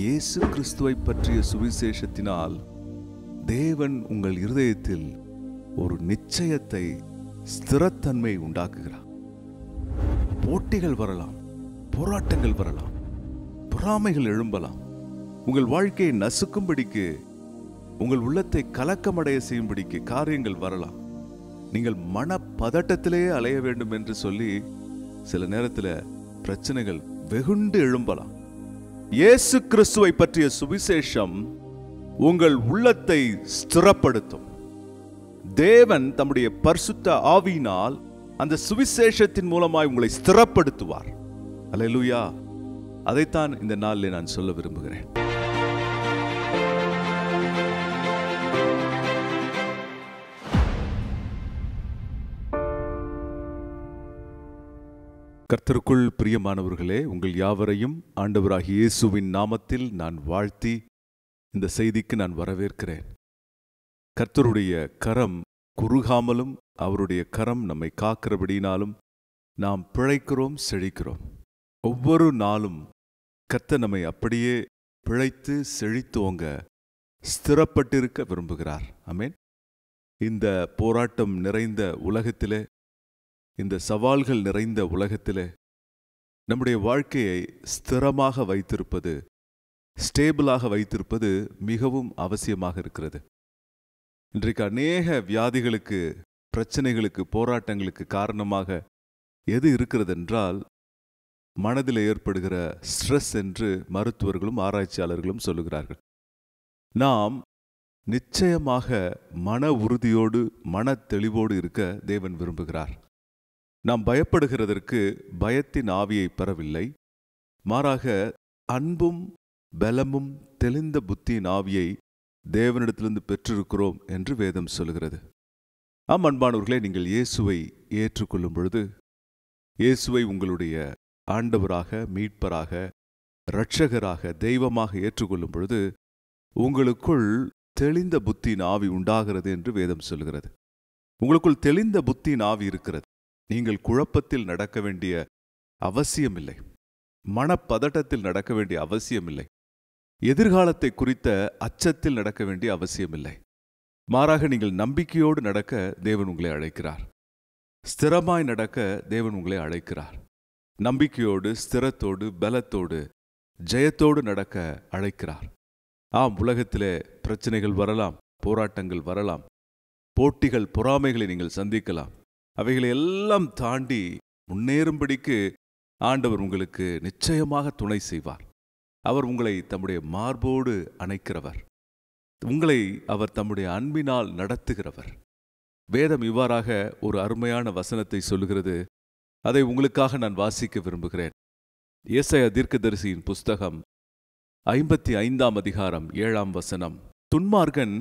இயேசு கிறிஸ்துவை பற்றிய சுவிசேஷத்தினால் தேவன் உங்கள் இருதயத்தில் ஒரு நிச்சயத்தை, ஸ்திரத்தன்மை உண்டாக்குகிறார். போட்டிகள் வரலாம், போராட்டங்கள் வரலாம், பொறாமைகள் எழும்பலாம், உங்கள் வாழ்க்கையை நசுக்கும்படிக்கு, உங்கள் உள்ளத்தை கலக்கமடைய செய்யும்படிக்கு காரியங்கள் வரலாம். நீங்கள் மன பதட்டத்திலேயே அலைய வேண்டும் என்று சொல்லி சில நேரத்தில் பிரச்சனைகள் வெகுண்டு எழும்பலாம். இயேசு கிறிஸ்துவை பற்றிய சுவிசேஷம் உங்கள் உள்ளத்தை ஸ்திரப்படுத்தும். தேவன் தம்முடைய பரிசுத்த ஆவியினால் அந்த சுவிசேஷத்தின் மூலமாய் உங்களை ஸ்திரப்படுத்துவார். அல்லேலூயா. அதைத்தான் இந்த நாளில் நான் சொல்ல விரும்புகிறேன். கர்த்தருக்குள் பிரியமானவர்களே, உங்கள் யாவரையும் ஆண்டவராகிய இயேசுவின் நாமத்தில் நான் வாழ்த்தி இந்த செய்திக்கு நான் வரவேற்கிறேன். கர்த்தருடைய கரம் குறுகாமலும் அவருடைய கரம் நம்மை காக்கிறபடினாலும் நாம் பிழைக்கிறோம், செழிக்கிறோம். ஒவ்வொரு நாளும் கர்த்தர் நம்மை அப்படியே பிழைத்து செழித்தோங்க ஸ்திரப்பட்டிருக்க விரும்புகிறார். ஆமென். இந்த போராட்டம் நிறைந்த உலகத்திலே, இந்த சவால்கள் நிறைந்த உலகத்திலே நம்முடைய வாழ்க்கையை ஸ்திரமாக வைத்திருப்பது, ஸ்டேபிளாக வைத்திருப்பது மிகவும் அவசியமாக இருக்கிறது. இன்றைக்கு அநேக வியாதிகளுக்கு, பிரச்சனைகளுக்கு, போராட்டங்களுக்கு காரணமாக எது இருக்கிறது என்றால் மனதில் ஏற்படுகிற ஸ்ட்ரெஸ் என்று மருத்துவர்களும் ஆராய்ச்சியாளர்களும் சொல்லுகிறார்கள். நாம் நிச்சயமாக மன உறுதியோடு, மன தெளிவோடு இருக்க தேவன் விரும்புகிறார். நாம் பயப்படுகிறதற்கு பயத்தின் ஆவியை பெறவில்லை, மாறாக அன்பும் பலமும் தெளிந்த புத்தியின் ஆவியை தேவனிடத்திலிருந்து பெற்றிருக்கிறோம் என்று வேதம் சொல்கிறது. அன்பானவர்களே, நீங்கள் இயேசுவை ஏற்றுக்கொள்ளும் பொழுது, இயேசுவை உங்களுடைய ஆண்டவராக, மீட்பராக, இரட்சகராக, தெய்வமாக ஏற்றுக்கொள்ளும் பொழுது உங்களுக்குள் தெளிந்த புத்தியின் ஆவி உண்டாகிறது என்று வேதம் சொல்கிறது. உங்களுக்குள் தெளிந்த புத்தியின் ஆவி இருக்கிறது. நீங்கள் குழப்பத்தில் நடக்க வேண்டிய அவசியமில்லை, மனப்பதட்டத்தில் நடக்க வேண்டிய அவசியமில்லை, எதிர்காலத்தை குறித்த அச்சத்தில் நடக்க வேண்டிய அவசியமில்லை. மாறாக நீங்கள் நம்பிக்கையோடு நடக்க தேவன் உங்களை அழைக்கிறார். ஸ்திரமாய் நடக்க தேவன் உங்களை அழைக்கிறார். நம்பிக்கையோடு, ஸ்திரத்தோடு, பலத்தோடு, ஜெயத்தோடு நடக்க அழைக்கிறார். உலகத்திலே பிரச்சனைகள் வரலாம், போராட்டங்கள் வரலாம், போட்டிகள், பொறாமைகளை நீங்கள் சந்திக்கலாம். அவைகளை எல்லாம் தாண்டி முன்னேறும்படிக்கு ஆண்டவர் உங்களுக்கு நிச்சயமாக துணை செய்வார். அவர் உங்களை தம்முடைய மார்போடு அணைக்கிறவர். உங்களை அவர் தம்முடைய அன்பினால் நடத்துகிறவர். வேதம் இவ்வாறாக ஒரு அருமையான வசனத்தை சொல்லுகிறது. அதை உங்களுக்காக நான் வாசிக்க விரும்புகிறேன். ஏசாயா தீர்க்கதரிசியின் புஸ்தகம் 55ஆம் அதிகாரம் 7ஆம் வசனம். துன்மார்க்கன்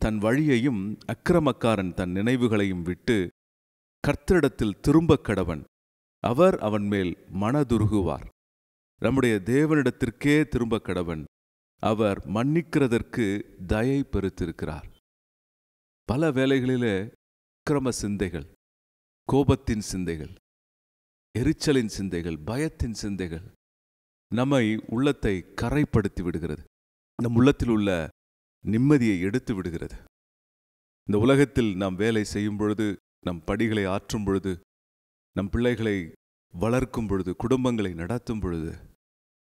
தன் வழியையும் அக்கிரமக்காரன் தன் நினைவுகளையும் விட்டு கர்த்தரிடத்தில் திரும்பக் கடவன், அவர் அவன் மேல் மனதுருகுவார். நம்முடைய தேவனிடத்திற்கே திரும்பக் கடவன், அவர் மன்னிக்கிறதற்கு தயை பெருத்திருக்கிறார். பல வேளைகளிலே அக்கிரம சிந்தைகள், கோபத்தின் சிந்தைகள், எரிச்சலின் சிந்தைகள், பயத்தின் சிந்தைகள் நம்மை உள்ளத்தை கரைப்படுத்தி விடுகிறது. நம் உள்ளத்தில் உள்ள நிம்மதியை எடுத்து விடுகிறது. இந்த உலகத்தில் நாம் வேலை செய்யும் பொழுது, நம் படிகளை ஆற்றும் பொழுது, நம் பிள்ளைகளை வளர்க்கும் பொழுது, குடும்பங்களை நடத்தும் பொழுது,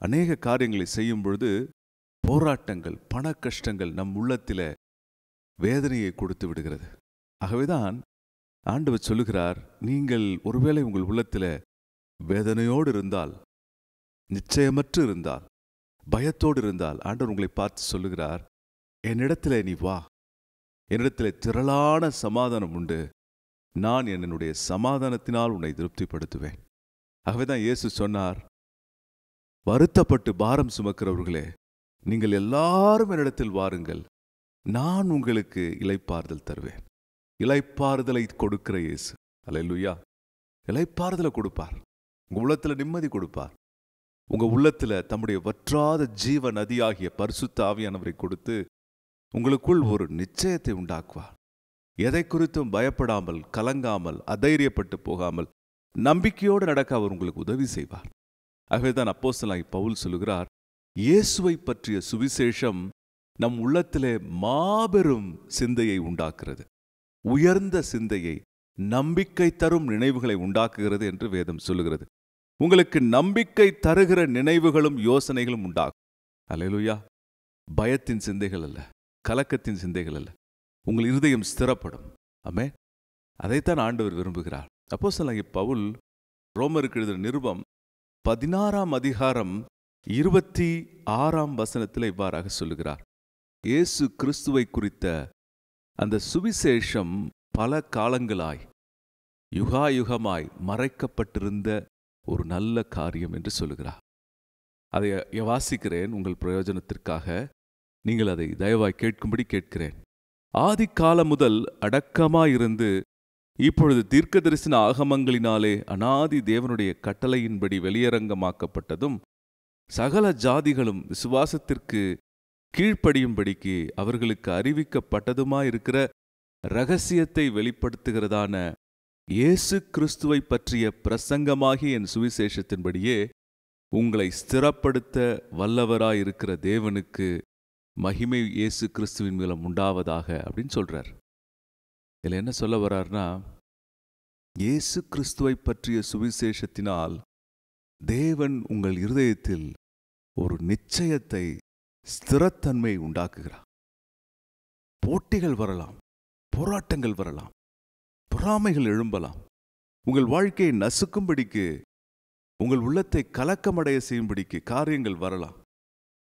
அநேக காரியங்களை செய்யும் பொழுது போராட்டங்கள், பண கஷ்டங்கள் நம் உள்ளத்தில வேதனையை கொடுத்து விடுகிறது. ஆகவேதான் ஆண்டவர் சொல்லுகிறார், நீங்கள் ஒருவேளை உங்கள் உள்ளத்தில வேதனையோடு இருந்தால், நிச்சயமற்று இருந்தால், பயத்தோடு இருந்தால், ஆண்டவர் உங்களை பார்த்து சொல்லுகிறார், என்னிடத்திலே நீ வா, என்னிடத்திலே திரளான சமாதானம் உண்டு, நான் என்னுடைய சமாதானத்தினால் உன்னை திருப்திப்படுத்துவேன். ஆகவேதான் இயேசு சொன்னார், வருத்தப்பட்டு பாரம் சுமக்கிறவர்களே, நீங்கள் எல்லாரும் என்னிடத்தில் வாருங்கள், நான் உங்களுக்கு இளைப்பாறுதல் தருவேன். இளைப்பாறுதலை கொடுக்கிற இயேசு. அல்லேலூயா. இளைப்பாறுதலை கொடுப்பார். உங்க உள்ளத்துல நிம்மதி கொடுப்பார். உங்க உள்ளத்துல தம்முடைய வற்றாத ஜீவ நதியாகிய பரிசுத்த ஆவியானவரை கொடுத்து உங்களுக்குள் ஒரு நிச்சயத்தை உண்டாக்குவார். எதை குறித்தும் பயப்படாமல், கலங்காமல், அதைரியப்பட்டு போகாமல் நம்பிக்கையோடு நடக்க அவர் உங்களுக்கு உதவி செய்வார். ஆகவேதான் அப்போஸ்தலனாகிய பவுல் சொல்லுகிறார், இயேசுவை பற்றிய சுவிசேஷம் நம் உள்ளத்திலே மாபெரும் சிந்தையை உண்டாக்குறது, உயர்ந்த சிந்தையை, நம்பிக்கை தரும் நினைவுகளை உண்டாக்குகிறது என்று வேதம் சொல்லுகிறது. உங்களுக்கு நம்பிக்கை தருகிற நினைவுகளும் யோசனைகளும் உண்டாகும். அல்லேலூயா. பயத்தின் சிந்தைகள் அல்ல, கலக்கத்தின் சிந்தைகள் அல்ல. உங்கள் இருதயம் ஸ்திரப்படும். ஆமென். அதைத்தான் ஆண்டவர் விரும்புகிறார். அப்போஸ்தலனாகிய பவுல் ரோமருக்கு எழுதின நிருபம் 16ஆம் அதிகாரம் 26ஆம் வசனத்தில் இவ்வாறாக சொல்லுகிறார். இயேசு கிறிஸ்துவை குறித்த அந்த சுவிசேஷம் பல காலங்களாய் யுகாயுகமாய் மறைக்கப்பட்டிருந்த ஒரு நல்ல காரியம் என்று சொல்லுகிறார். அதை வாசிக்கிறேன் உங்கள் பிரயோஜனத்திற்காக. நீங்கள் அதை தயவாய் கேட்கும்படி கேட்கிறேன். ஆதி காலம் முதல் அடக்கமாயிருந்து இப்பொழுது தீர்க்கதரிசன ஆகமங்களினாலே அநாதி தேவனுடைய கட்டளையின்படி வெளியரங்கமாக்கப்பட்டதும் சகல ஜாதிகளும் விசுவாசத்திற்கு கீழ்ப்படியும்படிக்கு அவர்களுக்கு அறிவிக்கப்பட்டதுமாயிருக்கிற இரகசியத்தை வெளிப்படுத்துகிறதான இயேசு கிறிஸ்துவை பற்றிய பிரசங்கமாகிய என் சுவிசேஷத்தின்படியே உங்களை ஸ்திரப்படுத்த வல்லவராயிருக்கிற தேவனுக்கு மகிமை இயேசு கிறிஸ்துவின் மூலம் உண்டாவதாக அப்படின்னு சொல்றார். இதில் என்ன சொல்ல வர்றார்னா, இயேசு கிறிஸ்துவை பற்றிய சுவிசேஷத்தினால் தேவன் உங்கள் இருதயத்தில் ஒரு நிச்சயத்தை, ஸ்திரத்தன்மை உண்டாக்குகிறார். போட்டிகள் வரலாம், போராட்டங்கள் வரலாம், பொறாமைகள் எழும்பலாம், உங்கள் வாழ்க்கையை நசுக்கும்படிக்கு, உங்கள் உள்ளத்தை கலக்கமடைய செய்யும்படிக்கு காரியங்கள் வரலாம்.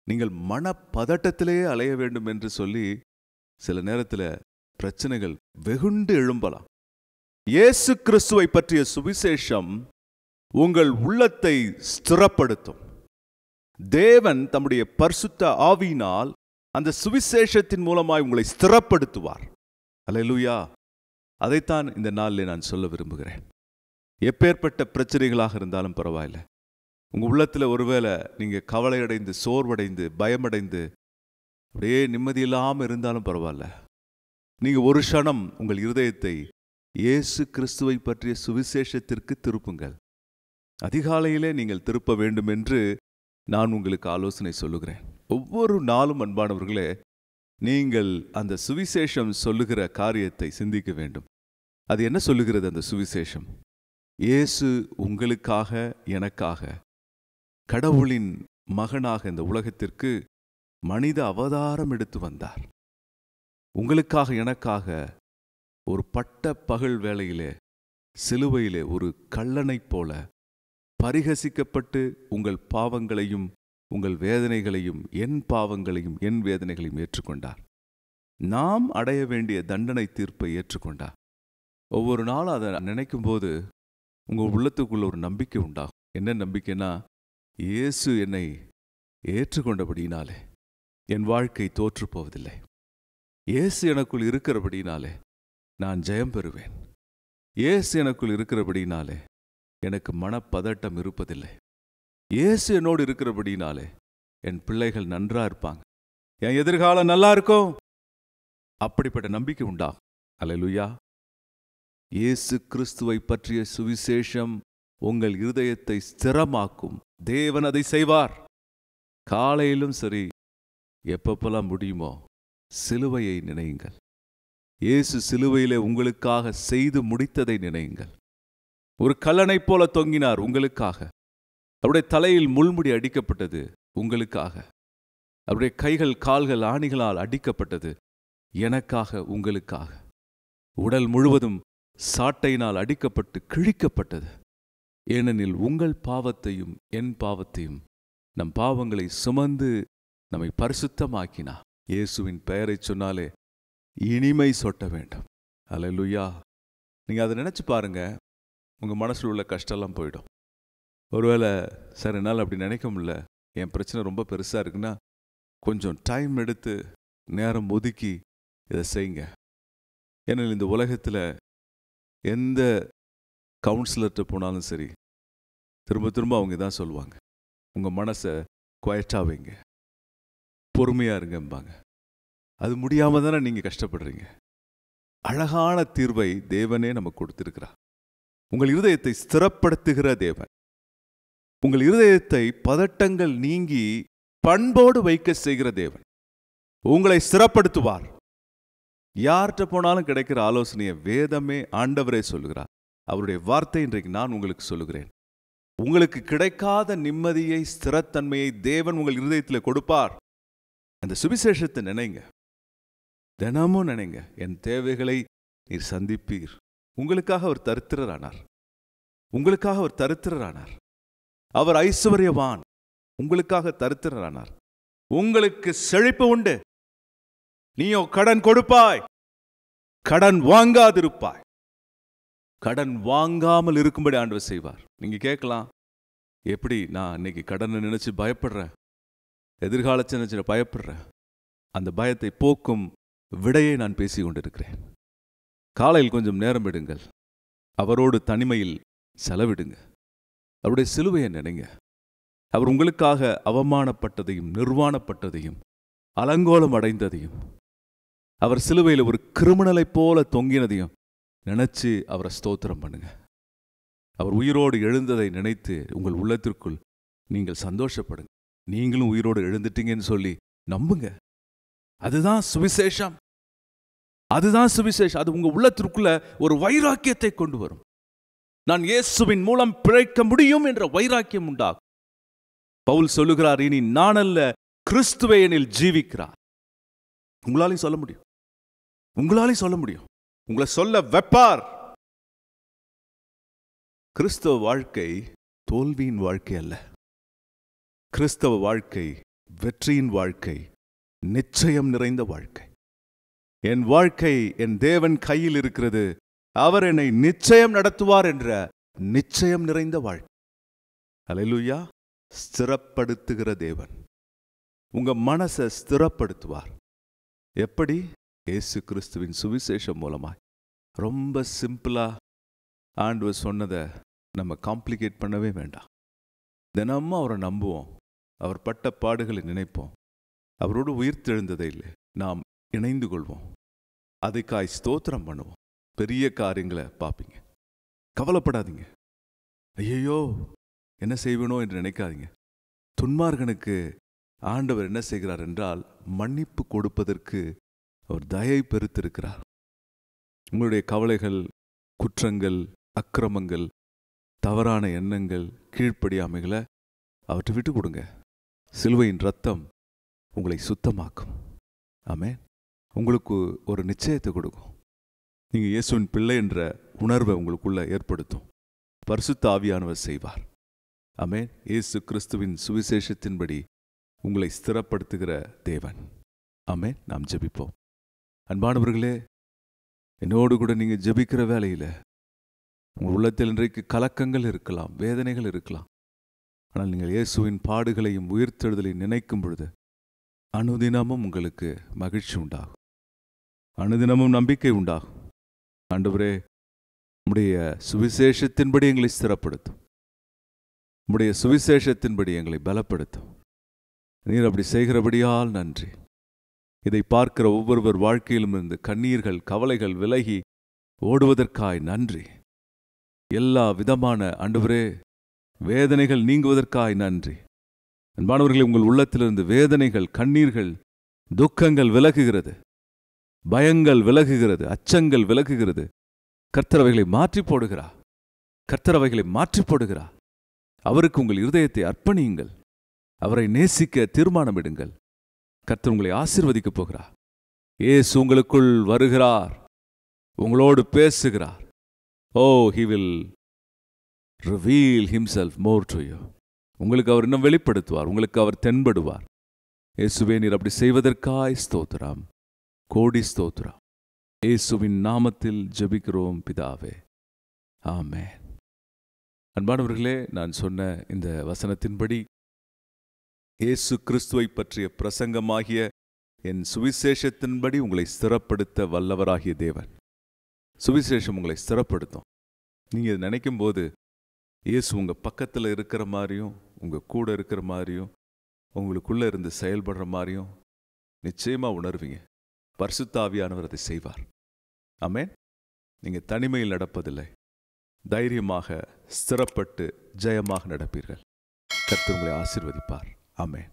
நீங்கள் மனப்பதட்டத்திலேயே அலைய வேண்டும் என்று சொல்லி சில நேரத்தில் பிரச்சனைகள் வெகுண்டு எழும்பலாம். இயேசு கிறிஸ்துவை பற்றிய சுவிசேஷம் உங்கள் உள்ளத்தை ஸ்திரப்படுத்தும். தேவன் தம்முடைய பரிசுத்த ஆவியினால் அந்த சுவிசேஷத்தின் மூலமாய் உங்களை ஸ்திரப்படுத்துவார். அல்லேலூயா. அதைத்தான் இந்த நாளில் நான் சொல்ல விரும்புகிறேன். எப்பேற்பட்ட பிரச்சனைகளாக இருந்தாலும் பரவாயில்ல, உங்கள் உள்ளத்தில் ஒருவேளை நீங்கள் கவலையடைந்து, சோர்வடைந்து, பயமடைந்து, அப்படியே நிம்மதியில்லாமல் இருந்தாலும் பரவாயில்ல, நீங்கள் ஒரு க்ஷணம் உங்கள் இருதயத்தை இயேசு கிறிஸ்துவை பற்றிய சுவிசேஷத்திற்கு திருப்புங்கள். அதிகாலையிலே நீங்கள் திருப்ப வேண்டும் என்று நான் உங்களுக்கு ஆலோசனை சொல்லுகிறேன். ஒவ்வொரு நாளும் அன்பானவர்களே, நீங்கள் அந்த சுவிசேஷம் சொல்லுகிற காரியத்தை சிந்திக்க வேண்டும். அது என்ன சொல்லுகிறது அந்த சுவிசேஷம்? இயேசு உங்களுக்காக, எனக்காக, கடவுளின் மகனாக இந்த உலகத்திற்கு மனித அவதாரம் எடுத்து வந்தார். உங்களுக்காக, எனக்காக ஒரு பட்ட பகல் வேளையிலே சிலுவையிலே ஒரு கள்ளனைப் போல பரிகசிக்கப்பட்டு உங்கள் பாவங்களையும் உங்கள் வேதனைகளையும், என் பாவங்களையும் என் வேதனைகளையும் ஏற்றுக்கொண்டார். நாம் அடைய வேண்டிய தண்டனை தீர்ப்பை ஏற்றுக்கொண்டார். ஒவ்வொரு நாளும் அதை நினைக்கும் போது உங்கள் உள்ளத்துக்குள்ள ஒரு நம்பிக்கை உண்டாகும். என்ன நம்பிக்கைன்னா, இயேசு என்னை ஏற்றுக்கொண்டபடினாலே என் வாழ்க்கை தோற்று போவதில்லை. இயேசு எனக்குள் இருக்கிறபடினாலே நான் ஜெயம் பெறுவேன். இயேசு எனக்குள் இருக்கிறபடினாலே எனக்கு மனப்பதட்டம் இருப்பதில்லை. இயேசு என்னோடு இருக்கிறபடினாலே என் பிள்ளைகள் நன்றா இருப்பாங்க, என் எதிர்காலம் நல்லா இருக்கும். அப்படிப்பட்ட நம்பிக்கை உண்டாகும். அல்லேலூயா. இயேசு கிறிஸ்துவை பற்றிய சுவிசேஷம் உங்கள் இருதயத்தை ஸ்திரமாக்கும். தேவன் அதை செய்வார். காலையிலும் சரி, எப்பப்பெல்லாம் முடியுமோ சிலுவையை நினையுங்கள். இயேசு சிலுவையிலே உங்களுக்காக செய்து முடித்ததை நினையுங்கள். ஒரு கல்லனைப் போல தொங்கினார் உங்களுக்காக. அவருடைய தலையில் முள்முடி அடிக்கப்பட்டது உங்களுக்காக. அவருடைய கைகள், கால்கள் ஆணிகளால் அடிக்கப்பட்டது எனக்காக, உங்களுக்காக. உடல் முழுவதும் சாட்டையினால் அடிக்கப்பட்டு கிழிக்கப்பட்டது. ஏனெனில் உங்கள் பாவத்தையும் என் பாவத்தையும், நம் பாவங்களை சுமந்து நம்மை பரிசுத்தமாக்கினார். இயேசுவின் பெயரை சொன்னாலே இனிமை சொட்ட வேண்டும். அல்லேலூயா. நீங்கள் அதை நினச்சி பாருங்க, உங்கள் மனசில் உள்ள கஷ்டம்லாம் போயிடும். ஒருவேளை சார் என்னால் அப்படி நினைக்க முடியல, என் பிரச்சனை ரொம்ப பெருசாக இருக்குன்னா கொஞ்சம் டைம் எடுத்து நேரம் ஒதுக்கி இதை செய்யுங்க. ஏன்னா இந்த உலகத்தில் எந்த கவுன்சிலர்கிட்ட போனாலும் சரி, திரும்ப திரும்ப அவங்க தான் சொல்லுவாங்க, உங்கள் மனசை குவைட்டாக வைங்க, பொறுமையாக இருங்கம்பாங்க. அது முடியாமல் தானே நீங்கள் கஷ்டப்படுறீங்க. அழகான தீர்வை தேவனே நமக்கு கொடுத்திருக்கிறார். உங்கள் இருதயத்தை ஸ்திரப்படுத்துகிற தேவன். உங்கள் இருதயத்தை பதட்டங்கள் நீங்கி பண்போடு வைக்க செய்கிற தேவன். உங்களை ஸ்திரப்படுத்துவார். யார்கிட்ட போனாலும் கிடைக்கிற ஆலோசனையை வேதமே ஆண்டவரே சொல்லுகிறார். அவருடைய வார்த்தை இன்றைக்கு நான் உங்களுக்கு சொல்லுகிறேன். உங்களுக்கு கிடைக்காத நிம்மதியை, ஸ்திரத்தன்மையை தேவன் உங்கள் இருதயத்தில் கொடுப்பார். அந்த சுவிசேஷத்தை நினைங்க, தினமும் நினைங்க. என் தேவைகளை நீர் சந்திப்பீர். உங்களுக்காக அவர் தரித்திரரானார். உங்களுக்காக அவர் தரித்திரரானார். அவர் ஐஸ்வர்யவான், உங்களுக்காக தரித்திரரானார். உங்களுக்கு செழிப்பு உண்டு. நீயோ கடன் கொடுப்பாய், கடன் வாங்காதிருப்பாய். கடன் வாங்காமல் இருக்கும்படி ஆண்டவர் செய்வார். நீங்க கேட்கலாம், எப்படி நான் இன்னைக்கு கடனை நினைச்சு பயப்படுறேன், எதிர்காலத்தை நினைச்சு பயப்படுறேன். அந்த பயத்தை போக்கும் விடையை நான் பேசி கொண்டிருக்கிறேன். காலையில் கொஞ்சம் நேரம் எடுங்கள், அவரோடு தனிமையில் செலவிடுங்க. அவருடைய சிலுவையை நினைங்க. அவர் உங்களுக்காக அவமானப்பட்டதையும் நிர்வாணப்பட்டதையும் அலங்கோலம் அடைந்ததையும், அவர் சிலுவையில் ஒரு கிரிமினலை போல தொங்கினதையும் நினைச்சு அவரை ஸ்தோத்திரம் பண்ணுங்க. அவர் உயிரோடு எழுந்ததை நினைத்து உங்கள் உள்ளத்திற்குள் நீங்கள் சந்தோஷப்படுங்க. நீங்களும் உயிரோடு எழுந்துட்டீங்கன்னு சொல்லி நம்புங்க. அதுதான் சுவிசேஷம். அதுதான் சுவிசேஷம். அது உங்க உள்ளத்திற்குள்ள ஒரு வைராக்கியத்தை கொண்டு வரும். நான் இயேசுவின் மூலம் பிழைக்க முடியும் என்ற வைராக்கியம் உண்டாகும். பவுல் சொல்லுகிறார், இனி நான் அல்ல, கிறிஸ்துவே என்னில் ஜீவிக்கிறார். உங்களாலையும் சொல்ல முடியும். உங்களாலையும் சொல்ல முடியும். உங்களை சொல்ல வைப்பார். கிறிஸ்தவ வாழ்க்கை தோல்வியின் வாழ்க்கை அல்ல. கிறிஸ்தவ வாழ்க்கை வெற்றியின் வாழ்க்கை, நிச்சயம் நிறைந்த வாழ்க்கை. என் வாழ்க்கை என் தேவன் கையில் இருக்கிறது, அவர் என்னை நிச்சயம் நடத்துவார் என்ற நிச்சயம் நிறைந்த வாழ்க்கை. அல்லேலூயா. ஸ்திரப்படுத்துகிற தேவன் உங்க மனசை ஸ்திரப்படுத்துவார். எப்படி? இயேசு கிறிஸ்துவின் சுவிசேஷம் மூலமாய். ரொம்ப சிம்பிளா ஆண்டவர் சொன்னதை நம்ம காம்ப்ளிகேட் பண்ணவே வேண்டாம். தினமும் அவரை நம்புவோம், அவர் பட்ட பாடுகளை நினைப்போம், அவரோடு உயிர்த்தெழுந்ததை இல்லை நாம் இணைந்து கொள்வோம், அதுக்காய் ஸ்தோத்திரம் பண்ணுவோம். பெரிய காரியங்களை பார்ப்பீங்க. கவலைப்படாதீங்க. ஐயோ என்ன செய்வேனோ என்று நினைக்காதீங்க. துன்மார்கனுக்கு ஆண்டவர் என்ன செய்கிறார் என்றால், மன்னிப்பு கொடுப்பதற்கு அவர் தயை பெருத்திருக்கிறார். உங்களுடைய கவலைகள், குற்றங்கள், அக்கிரமங்கள், தவறான எண்ணங்கள், கீழ்ப்படியாமைகளை அவற்றை விட்டு கொடுங்க. சிலுவையின் இரத்தம் உங்களை சுத்தமாக்கும். ஆமென். உங்களுக்கு ஒரு நிச்சயத்தை கொடுக்கும். நீங்கள் இயேசுவின் பிள்ளை என்ற உணர்வை உங்களுக்குள்ள ஏற்படுத்தும். பரிசுத்த ஆவியானவர் செய்வார். ஆமென். இயேசு கிறிஸ்துவின் சுவிசேஷத்தின்படி உங்களை ஸ்திரப்படுத்துகிற தேவன். ஆமென். நாம் ஜெபிப்போம். அன்பானவர்களே, என்னோடு கூட நீங்கள் ஜெபிக்கிற வேளையில் உங்கள் உள்ளத்தில் இன்றைக்கு கலக்கங்கள் இருக்கலாம், வேதனைகள் இருக்கலாம். ஆனால் நீங்கள் இயேசுவின் பாடுகளையும் உயிர்த்தெழுதலையும் நினைக்கும் பொழுது அனுதினமும் உங்களுக்கு மகிழ்ச்சி உண்டாகும், அனுதினமும் நம்பிக்கை உண்டாகும். ஆண்டவரே, உம்முடைய சுவிசேஷத்தின்படி எங்களை ஸ்திரப்படுத்தும், உம்முடைய சுவிசேஷத்தின்படி எங்களை பலப்படுத்தும். நீர் அப்படி செய்கிறபடியால் நன்றி. இதை பார்க்கிற ஒவ்வொருவர் வாழ்க்கையிலும் இருந்து கண்ணீர்கள், கவலைகள் விலகி ஓடுவதற்காய் நன்றி. எல்லா விதமான ஆண்டவரே வேதனைகள் நீங்குவதற்காய் நன்றி. அன்பானவர்களே, உங்கள் உள்ளத்திலிருந்து வேதனைகள், கண்ணீர்கள், துக்கங்கள் விலகுகிறது, பயங்கள் விலகுகிறது, அச்சங்கள் விலகுகிறது. கர்த்தர் அவைகளை மாற்றி போடுகிறார். கர்த்தர் அவைகளை மாற்றி போடுகிறார். அவருக்கு உங்கள் இருதயத்தை அர்ப்பணியுங்கள். அவரை நேசிக்க தீர்மானமிடுங்கள். கர்த்தர் உங்களை ஆசீர்வதிக்கப் போகிறார். இயேசு உங்களுக்குள் வருகிறார், உங்களோடு பேசுகிறார். he will reveal himself more to you. உங்களுக்கு அவர் இன்னும் வெளிப்படுத்துவார், உங்களுக்கு அவர் தென்படுவார். இயேசுவே, நீர் அப்படி செய்வதற்காய் ஸ்தோத்திரம், கோடி ஸ்தோத்திரம். இயேசுவின் நாமத்தில் ஜெபிக்கிறோம் பிதாவே, ஆமென். அன்பானவர்களே, நான் சொன்ன இந்த வசனத்தின்படி இயேசு கிறிஸ்துவை பற்றிய பிரசங்கமாகிய என் சுவிசேஷத்தின்படி உங்களை ஸ்திரப்படுத்த வல்லவராகிய தேவன். சுவிசேஷம் உங்களை ஸ்திரப்படுத்தும். நீங்கள் இதை நினைக்கும் போது இயேசு உங்கள் பக்கத்தில் இருக்கிற மாதிரியும், உங்கள் கூட இருக்கிற மாதிரியும், உங்களுக்குள்ளே இருந்து செயல்படுற மாதிரியும் நிச்சயமாக உணர்வீங்க. பரிசுத்த ஆவியானவர் அதை செய்வார். ஆமென். நீங்கள் தனிமையில் நடப்பதில்லை, தைரியமாக ஸ்திரப்பட்டு ஜெயமாக நடப்பீர்கள். கர்த்தர் உங்களை ஆசீர்வதிப்பார். ஆமென்.